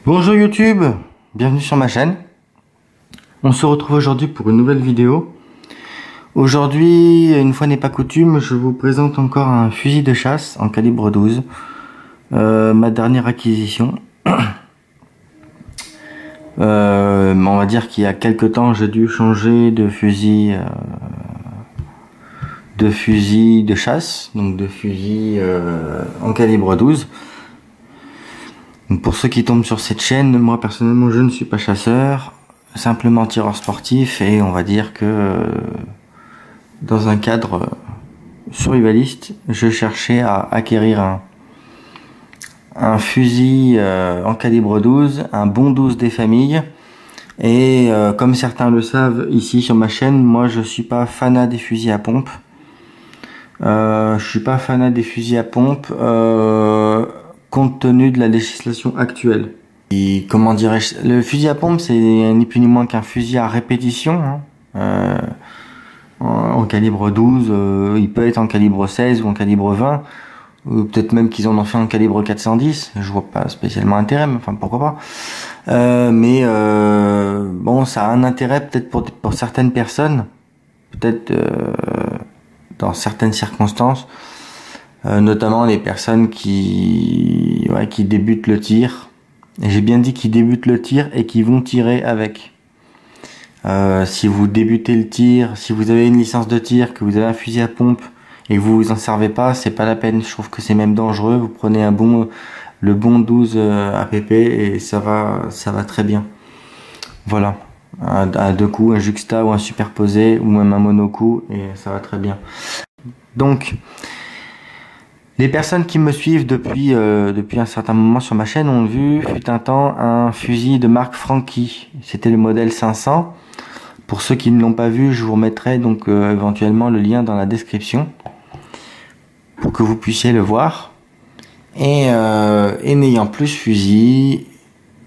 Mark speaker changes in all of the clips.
Speaker 1: Bonjour YouTube, bienvenue sur ma chaîne. On se retrouve aujourd'hui pour une nouvelle vidéo. Aujourd'hui, une fois n'est pas coutume, je vous présente encore un fusil de chasse en calibre 12. Ma dernière acquisition. On va dire qu'il y a quelques temps, j'ai dû changer de fusil de chasse, donc de fusil en calibre 12. Donc pour ceux qui tombent sur cette chaîne, moi personnellement je ne suis pas chasseur, simplement tireur sportif, et on va dire que dans un cadre survivaliste, je cherchais à acquérir un fusil en calibre 12, un bon 12 des familles. Et comme certains le savent ici sur ma chaîne, moi je suis pas fanat des fusils à pompe. Compte tenu de la législation actuelle. Et comment dirais-je, le fusil à pompe c'est ni plus ni moins qu'un fusil à répétition. En calibre 12, il peut être en calibre 16 ou en calibre 20, ou peut-être même qu'ils en ont fait en calibre 410, je vois pas spécialement intérêt, mais enfin pourquoi pas. Bon, ça a un intérêt peut-être pour certaines personnes, peut-être dans certaines circonstances, notamment les personnes qui débutent le tir. Et j'ai bien dit qu'ils débutent le tir et qui vont tirer avec. Si vous débutez le tir, si vous avez une licence de tir, que vous avez un fusil à pompe et que vous vous en servez pas, c'est pas la peine. Je trouve que c'est même dangereux. Vous prenez le bon 12 APP et ça va très bien. Voilà, à deux coups, un juxta ou un superposé ou même un monocoup, et ça va très bien. Donc les personnes qui me suivent depuis un certain moment sur ma chaîne ont vu, fut un temps, un fusil de marque Franchi. C'était le modèle 500. Pour ceux qui ne l'ont pas vu, je vous remettrai donc éventuellement le lien dans la description pour que vous puissiez le voir. Et n'ayant plus ce fusil,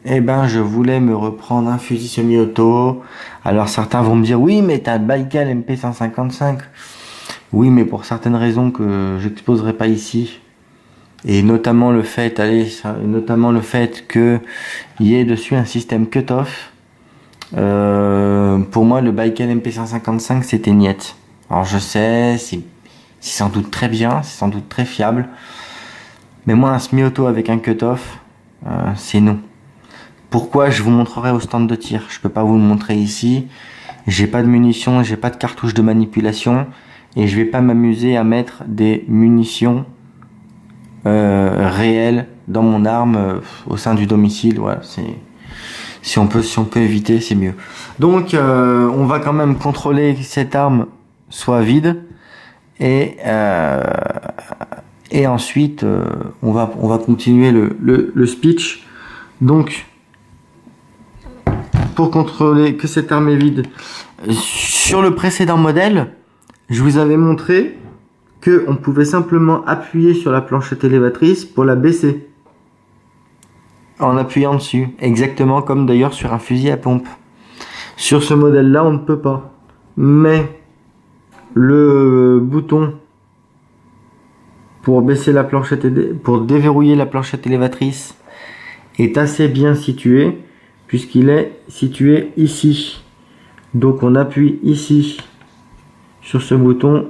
Speaker 1: je voulais me reprendre un fusil semi-auto. Alors certains vont me dire, oui, mais t'as le Baikal MP155. Oui, mais pour certaines raisons que j'exposerai pas ici, et notamment le fait que il y ait dessus un système cut-off. Pour moi, le Baikal MP155 c'était niette. Alors je sais, c'est sans doute très bien, c'est sans doute très fiable, mais moi un semi-auto avec un cut-off, c'est non. Pourquoi? Je vous montrerai au stand de tir. Je peux pas vous le montrer ici. J'ai pas de munitions, j'ai pas de cartouches de manipulation. Et je vais pas m'amuser à mettre des munitions réelles dans mon arme au sein du domicile. Voilà, si on peut éviter, c'est mieux. Donc on va quand même contrôler que cette arme soit vide, et ensuite on va continuer le speech. Donc pour contrôler que cette arme est vide, sur le précédent modèle, je vous avais montré que on pouvait simplement appuyer sur la planchette élévatrice pour la baisser. En appuyant dessus. Exactement comme d'ailleurs sur un fusil à pompe. Sur ce modèle-là, on ne peut pas. Mais le bouton pour baisser la planchette, pour déverrouiller la planchette élévatrice est assez bien situé, puisqu'il est situé ici. Donc on appuie ici. Sur ce bouton,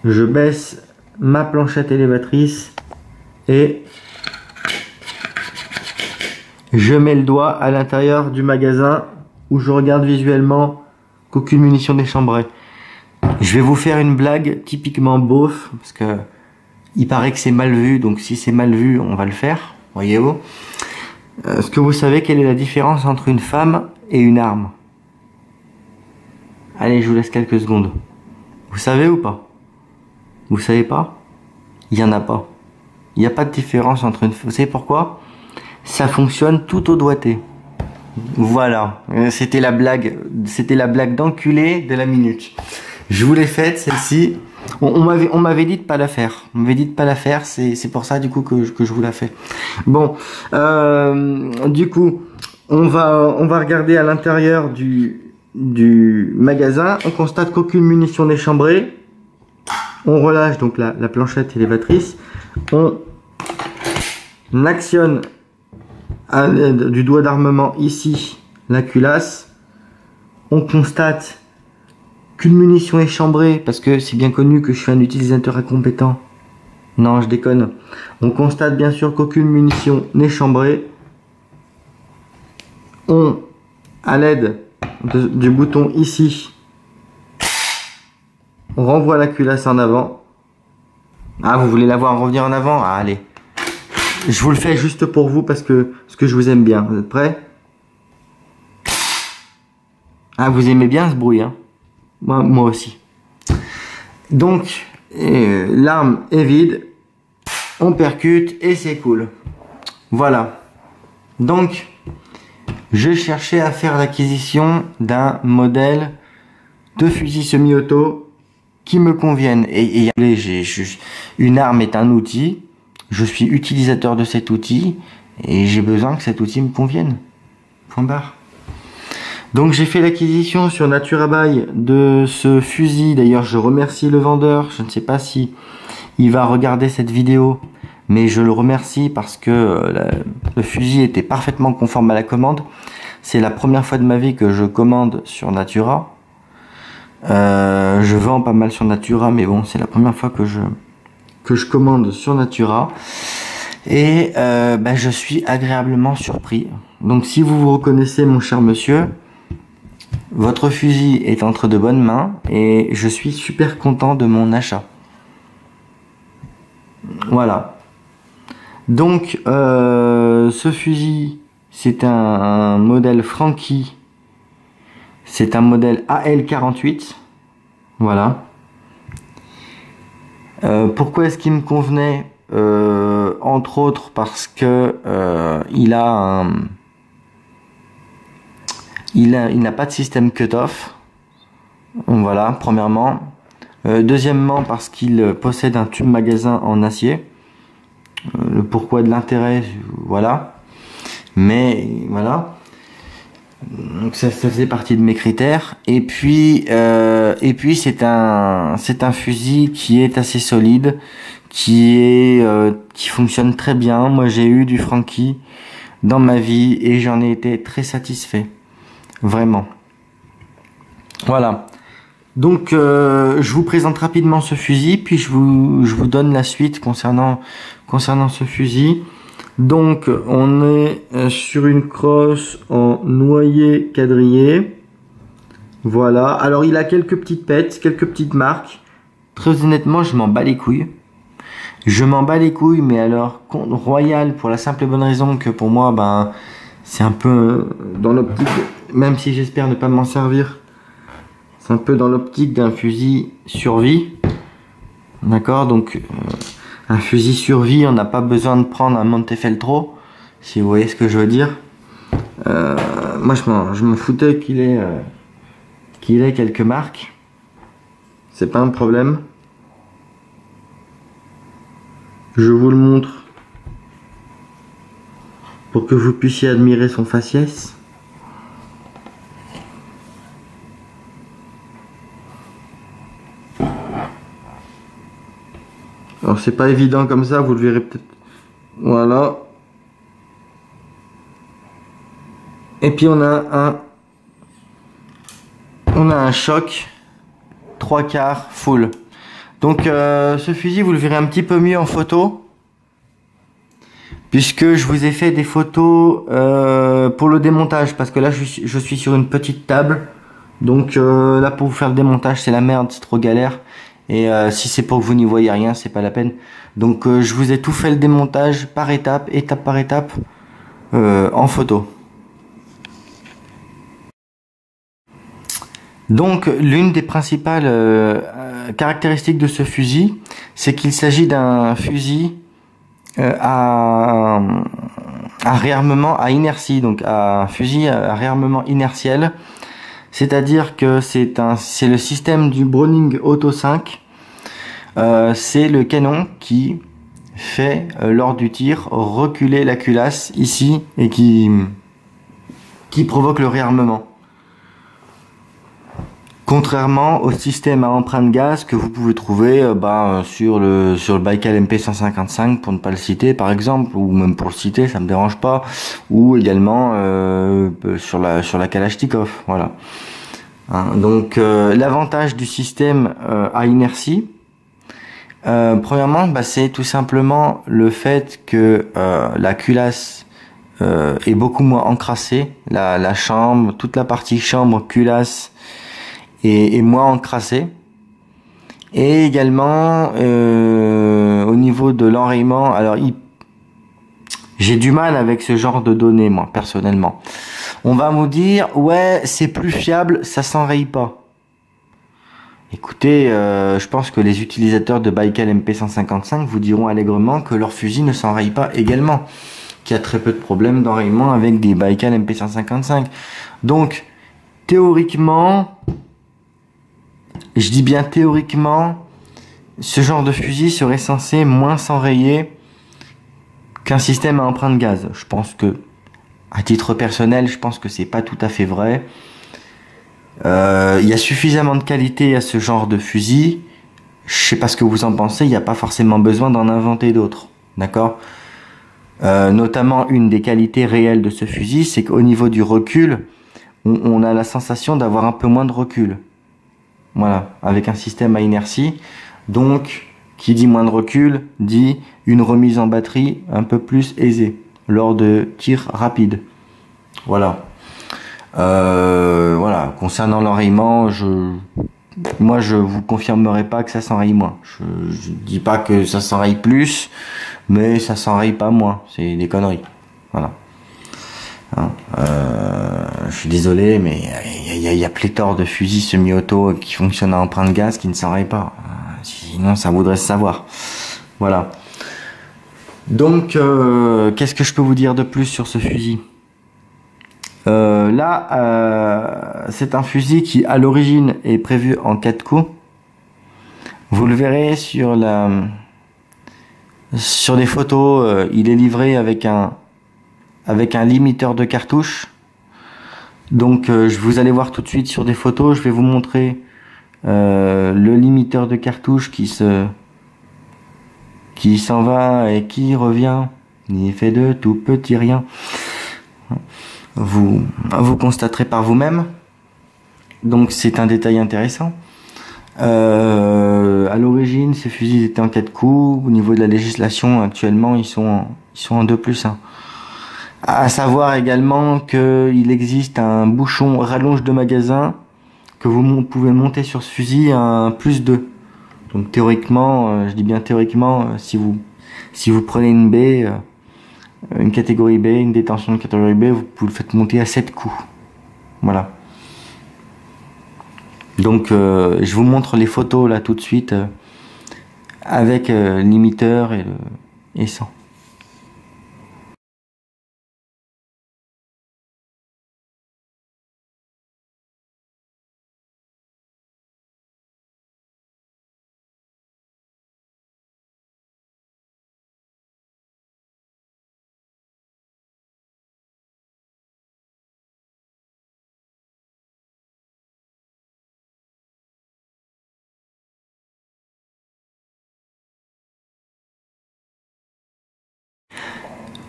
Speaker 1: je baisse ma planchette élévatrice et je mets le doigt à l'intérieur du magasin où je regarde visuellement qu'aucune munition n'est chambrée. Je vais vous faire une blague typiquement beauf, parce que il paraît que c'est mal vu, donc si c'est mal vu, on va le faire, voyez-vous. Est-ce que vous savez quelle est la différence entre une femme et une arme? Allez, je vous laisse quelques secondes. Vous savez ou pas? Vous savez pas? Il y en a pas. Il n'y a pas de différence entre une... Vous savez pourquoi? Ça fonctionne tout au doigté. Voilà. C'était la blague d'enculé de la minute. Je vous l'ai faite, celle-ci. On m'avait dit de pas la faire. On m'avait dit de pas la faire. C'est pour ça, du coup, que je vous la fais. Bon. Du coup, on va regarder à l'intérieur du magasin. On constate qu'aucune munition n'est chambrée. On relâche donc la planchette élévatrice. On actionne à l'aide du doigt d'armement ici la culasse, on constate qu'une munition est chambrée, parce que c'est bien connu que je suis un utilisateur incompétent. Non, je déconne. On constate bien sûr qu'aucune munition n'est chambrée. On, à l'aide du bouton ici, on renvoie la culasse en avant. Ah, vous voulez la voir revenir en avant? Ah, allez. Je vous le fais juste pour vous parce que je vous aime bien. Vous êtes prêts? Ah, vous aimez bien ce bruit, hein? Moi aussi. Donc, l'arme est vide. On percute et c'est cool. Voilà. Donc, je cherchais à faire l'acquisition d'un modèle de fusil semi-auto qui me convienne. Et une arme est un outil. Je suis utilisateur de cet outil et j'ai besoin que cet outil me convienne. Point barre. Donc j'ai fait l'acquisition sur Naturabuy de ce fusil. D'ailleurs, je remercie le vendeur. Je ne sais pas si il va regarder cette vidéo, mais je le remercie parce que le fusil était parfaitement conforme à la commande. C'est la première fois de ma vie que je commande sur Natura. Je vends pas mal sur Natura, mais bon, c'est la première fois que je commande sur Natura. Et je suis agréablement surpris. Donc si vous vous reconnaissez, mon cher monsieur, votre fusil est entre de bonnes mains et je suis super content de mon achat. Voilà. Donc ce fusil, c'est un modèle Franchi. C'est un modèle AL48. Voilà. Pourquoi est-ce qu'il me convenait? Entre autres parce que il n'a pas de système cut-off. Voilà, premièrement. Deuxièmement, parce qu'il possède un tube magasin en acier. Le pourquoi de l'intérêt, voilà. Mais voilà. Donc ça faisait partie de mes critères. Et puis c'est un fusil qui est assez solide, qui fonctionne très bien. Moi j'ai eu du Franchi dans ma vie et j'en ai été très satisfait. Vraiment. Voilà. Donc je vous présente rapidement ce fusil, puis je vous donne la suite concernant ce fusil. Donc on est sur une crosse en noyer quadrillé. Voilà. Alors il a quelques petites pètes, quelques petites marques. Très honnêtement, je m'en bats les couilles. Je m'en bats les couilles, mais alors royal pour la simple et bonne raison que pour moi, c'est un peu dans l'optique, même si j'espère ne pas m'en servir, c'est un peu dans l'optique d'un fusil survie. D'accord, donc un fusil survie, on n'a pas besoin de prendre un Montefeltro, si vous voyez ce que je veux dire. Moi je m'en foutais qu'il ait quelques marques, c'est pas un problème. Je vous le montre pour que vous puissiez admirer son faciès. Alors c'est pas évident comme ça, vous le verrez peut-être. Voilà. Et puis on a un choc 3/4 full. Donc ce fusil, vous le verrez un petit peu mieux en photo, puisque je vous ai fait des photos pour le démontage, parce que là je suis sur une petite table, donc là pour vous faire le démontage c'est la merde, c'est trop galère, et si c'est pour que vous n'y voyez rien, c'est pas la peine. Donc je vous ai tout fait le démontage par étape par étape, en photo. Donc l'une des principales caractéristiques de ce fusil, c'est qu'il s'agit d'un fusil à réarmement à inertie, donc un fusil à réarmement inertiel, c'est-à-dire que c'est le système du Browning Auto 5. C'est le canon qui fait lors du tir reculer la culasse ici et qui provoque le réarmement. Contrairement au système à empreinte gaz que vous pouvez trouver sur le Baikal MP155 pour ne pas le citer par exemple, ou même pour le citer, ça me dérange pas, ou également sur la Kalachnikov, voilà. Hein, donc l'avantage du système à inertie, premièrement, c'est tout simplement le fait que la culasse est beaucoup moins encrassée, la chambre, toute la partie chambre, culasse et moins encrassé. Et également au niveau de l'enrayement, alors j'ai du mal avec ce genre de données moi personnellement. On va vous dire ouais c'est plus fiable, ça s'enraye pas. Écoutez, je pense que les utilisateurs de Baikal MP155 vous diront allègrement que leur fusil ne s'enraye pas également, qu'il y a très peu de problèmes d'enrayement avec des Baikal MP155. Donc théoriquement, je dis bien théoriquement, ce genre de fusil serait censé moins s'enrayer qu'un système à empreinte gaz. Je pense que, à titre personnel, je pense que c'est pas tout à fait vrai. Il y a suffisamment de qualité à ce genre de fusil. Je sais pas ce que vous en pensez, il n'y a pas forcément besoin d'en inventer d'autres. D'accord ? Notamment, une des qualités réelles de ce fusil, c'est qu'au niveau du recul, on a la sensation d'avoir un peu moins de recul. Voilà, avec un système à inertie. Donc, qui dit moins de recul, dit une remise en batterie un peu plus aisée lors de tirs rapides. Voilà. Voilà. Concernant l'enrayement, moi je vous confirmerai pas que ça s'enraye moins. Je dis pas que ça s'enraye plus, mais ça s'enraye pas moins. C'est des conneries. Voilà. Hein, je suis désolé, mais il y a pléthore de fusils semi-auto qui fonctionnent à empreinte gaz qui ne s'enrayent pas. Sinon, ça voudrait se savoir. Voilà. Donc, qu'est-ce que je peux vous dire de plus sur ce fusil ? Là, c'est un fusil qui, à l'origine, est prévu en 4 coups. Vous le verrez sur les photos, il est livré avec un limiteur de cartouches. Donc vous allez voir tout de suite sur des photos, je vais vous montrer le limiteur de cartouches qui s'en va et qui revient. Il fait de tout petit rien. Vous constaterez par vous-même. Donc c'est un détail intéressant. À l'origine, ces fusils étaient en 4 coups. Au niveau de la législation, actuellement, ils sont en 2+1. À savoir également qu'il existe un bouchon rallonge de magasin que vous pouvez monter sur ce fusil à un +2. Donc théoriquement, je dis bien théoriquement, si vous prenez une B, une catégorie B, une détention de catégorie B, vous le faites monter à 7 coups. Voilà. Donc je vous montre les photos là tout de suite avec limiteur et sans.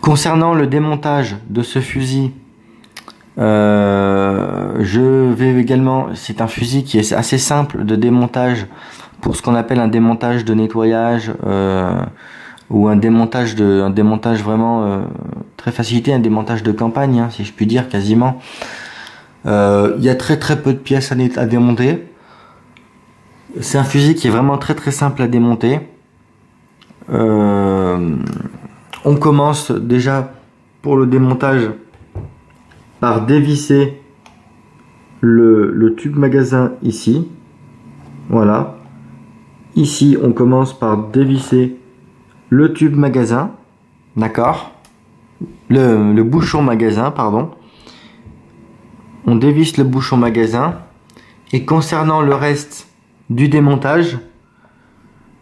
Speaker 1: Concernant le démontage de ce fusil, je vais également, c'est un fusil qui est assez simple de démontage pour ce qu'on appelle un démontage de nettoyage ou un démontage vraiment très facilité, un démontage de campagne, hein, si je puis dire quasiment. Il y a très peu de pièces à démonter. C'est un fusil qui est vraiment très simple à démonter. On commence déjà pour le démontage par dévisser le tube magasin ici. Voilà. Ici, on commence par dévisser le tube magasin. D'accord ? Le bouchon magasin, pardon. On dévisse le bouchon magasin. Et concernant le reste du démontage,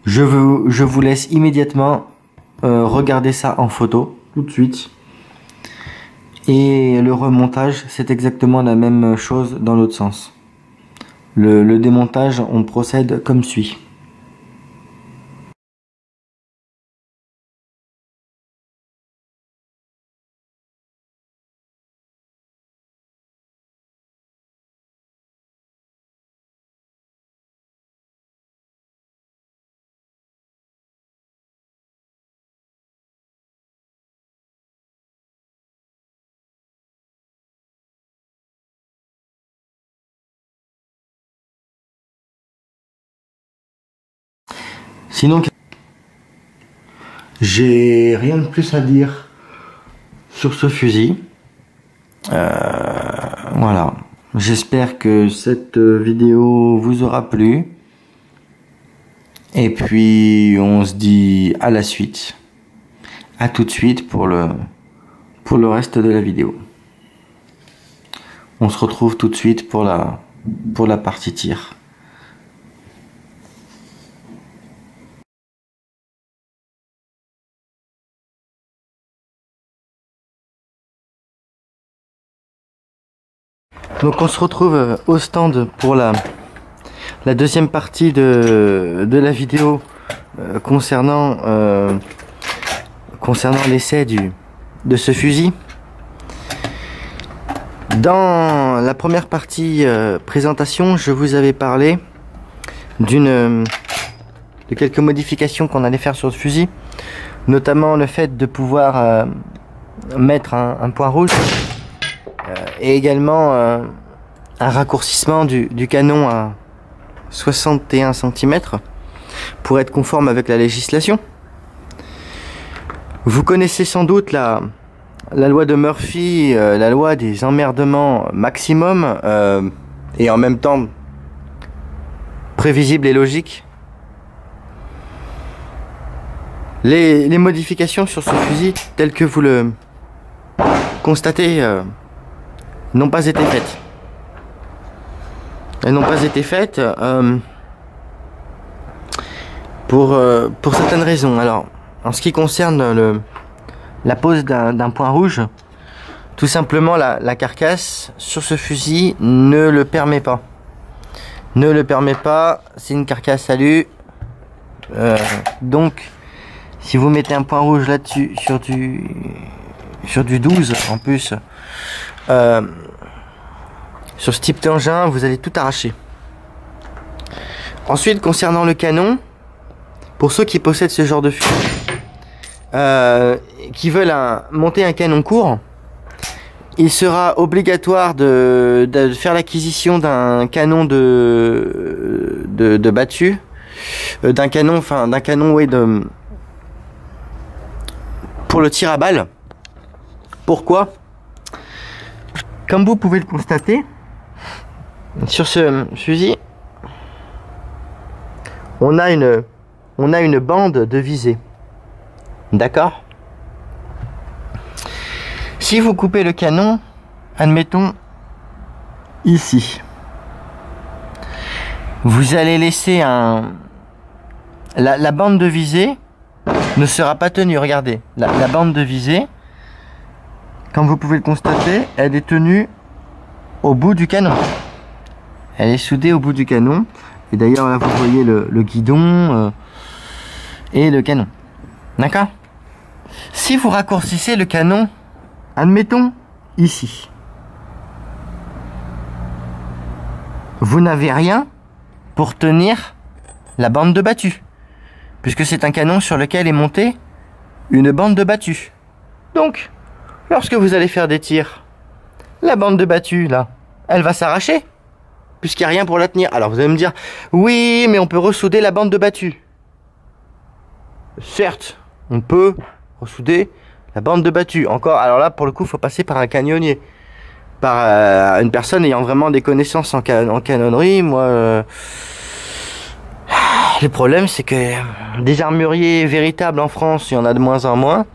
Speaker 1: je vous laisse immédiatement regarder ça en photo tout de suite. Et le remontage, c'est exactement la même chose dans l'autre sens. Le démontage, on procède comme suit. Sinon, j'ai rien de plus à dire sur ce fusil. Voilà. J'espère que cette vidéo vous aura plu. Et puis, on se dit à la suite. À tout de suite pour le reste de la vidéo. On se retrouve tout de suite pour la partie tir. Donc on se retrouve au stand pour la deuxième partie de la vidéo concernant l'essai de ce fusil. Dans la première partie présentation, je vous avais parlé de quelques modifications qu'on allait faire sur ce fusil, notamment le fait de pouvoir mettre un point rouge et également un raccourcissement du canon à 61 cm pour être conforme avec la législation. Vous connaissez sans doute la loi de Murphy, la loi des emmerdements maximum et en même temps prévisible et logique. Les modifications sur ce fusil telles que vous le constatez n'ont pas été faites. Elles n'ont pas été faites pour certaines raisons. Alors, en ce qui concerne la pose d'un point rouge, tout simplement la carcasse sur ce fusil ne le permet pas. Ne le permet pas, c'est une carcasse alu. Donc, si vous mettez un point rouge là-dessus, sur du 12 en plus, sur ce type d'engin, vous allez tout arracher. Ensuite, concernant le canon, pour ceux qui possèdent ce genre de fusil, qui veulent monter un canon court, il sera obligatoire de faire l'acquisition d'un canon de battu, d'un canon oui, pour le tir à balle. Pourquoi? Comme vous pouvez le constater, sur ce fusil, on a une bande de visée. D'accord? Si vous coupez le canon, admettons ici, vous allez laisser la bande de visée ne sera pas tenue. Regardez, la bande de visée, comme vous pouvez le constater, elle est tenue au bout du canon. Elle est soudée au bout du canon. Et d'ailleurs, là, vous voyez le guidon et le canon. D'accord? Si vous raccourcissez le canon, admettons ici, vous n'avez rien pour tenir la bande de battu, puisque c'est un canon sur lequel est montée une bande de battu. Donc, lorsque vous allez faire des tirs, la bande de battu, là, elle va s'arracher, puisqu'il n'y a rien pour la tenir. Alors vous allez me dire, oui, mais on peut ressouder la bande de battu. Certes, on peut ressouder la bande de battu. Encore, alors là, pour le coup, il faut passer par un canonnier. Par une personne ayant vraiment des connaissances en canonnerie. Moi, le problème, c'est que des armuriers véritables en France, il y en a de moins en moins.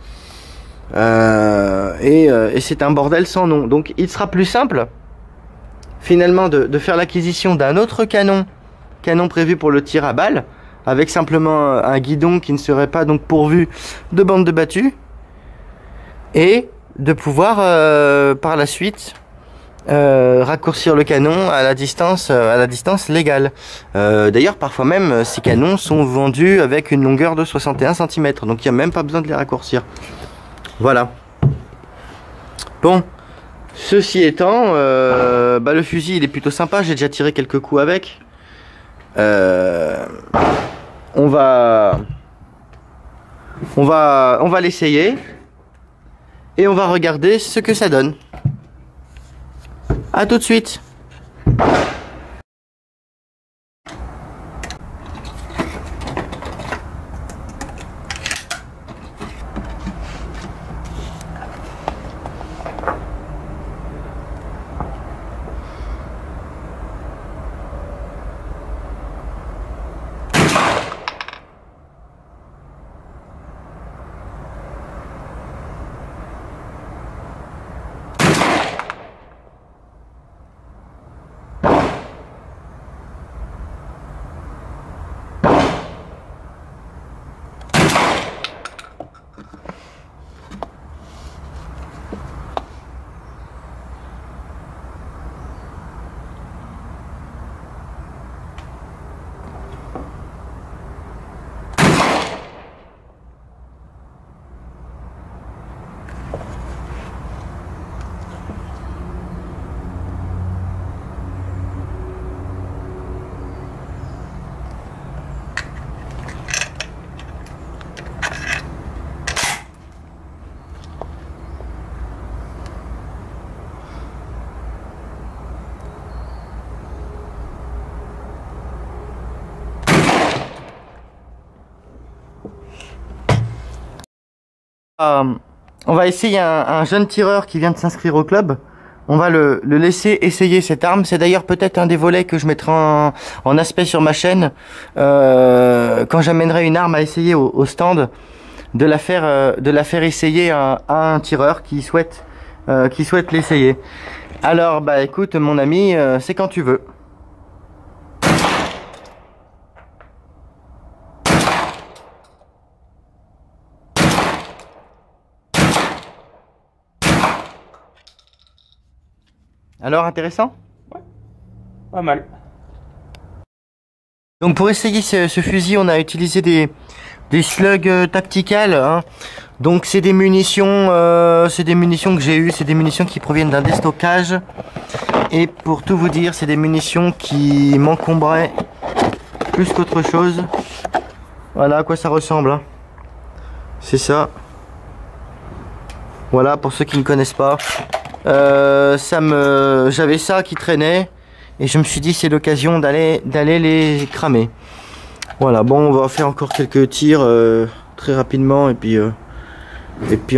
Speaker 1: Et c'est un bordel sans nom. Donc il sera plus simple finalement de faire l'acquisition d'un autre canon prévu pour le tir à balle, avec simplement un guidon qui ne serait pas donc pourvu de bande de battu, et de pouvoir par la suite raccourcir le canon à la distance légale. D'ailleurs, parfois même, ces canons sont vendus avec une longueur de 61 cm, donc il n'y a même pas besoin de les raccourcir. Voilà. Bon, ceci étant, le fusil il est plutôt sympa, j'ai déjà tiré quelques coups avec. On va l'essayer et on va regarder ce que ça donne. À tout de suite. On va essayer un jeune tireur qui vient de s'inscrire au club. On va le laisser essayer cette arme. C'est d'ailleurs peut-être un des volets que je mettrai en aspect sur ma chaîne. Quand j'amènerai une arme à essayer au stand, de la faire essayer à un tireur qui souhaite l'essayer. Alors bah écoute mon ami, c'est quand tu veux. Alors, intéressant?
Speaker 2: Ouais, pas mal.
Speaker 1: Donc pour essayer ce fusil, on a utilisé des slugs tacticales, hein. Donc c'est des munitions que j'ai eues, c'est des munitions qui proviennent d'un déstockage. Et pour tout vous dire, c'est des munitions qui m'encombraient plus qu'autre chose. Voilà à quoi ça ressemble, hein. C'est ça. Voilà pour ceux qui ne connaissent pas. J'avais ça qui traînait et je me suis dit c'est l'occasion d'aller les cramer. Voilà, bon, on va faire encore quelques tirs très rapidement et puis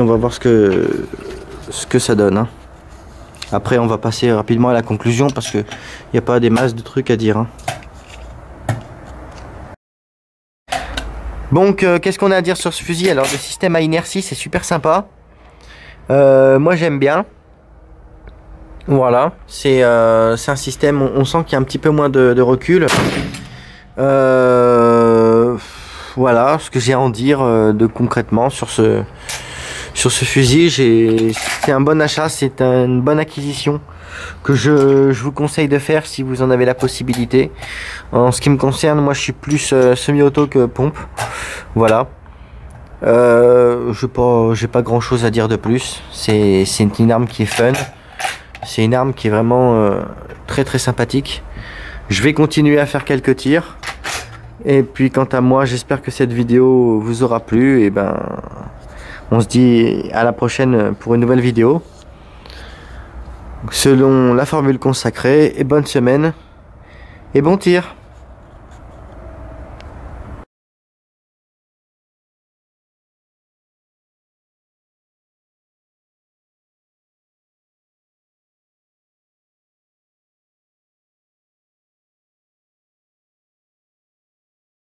Speaker 1: on va voir ce que ça donne, hein. Après on va passer rapidement à la conclusion parce que il n'y a pas des masses de trucs à dire, hein. Donc qu'est-ce qu'on a à dire sur ce fusil? Alors le système à inertie c'est super sympa, moi j'aime bien. Voilà, c'est un système, on sent qu'il y a un petit peu moins de recul. Voilà ce que j'ai à en dire concrètement sur ce fusil. C'est un bon achat, c'est une bonne acquisition que je vous conseille de faire si vous en avez la possibilité. En ce qui me concerne, moi je suis plus semi-auto que pompe. Voilà. J'ai pas grand chose à dire de plus. C'est une arme qui est fun. C'est une arme qui est vraiment très très sympathique. Je vais continuer à faire quelques tirs. Et puis quant à moi, j'espère que cette vidéo vous aura plu. Et ben, on se dit à la prochaine pour une nouvelle vidéo. Selon la formule consacrée. Et bonne semaine. Et bon tir.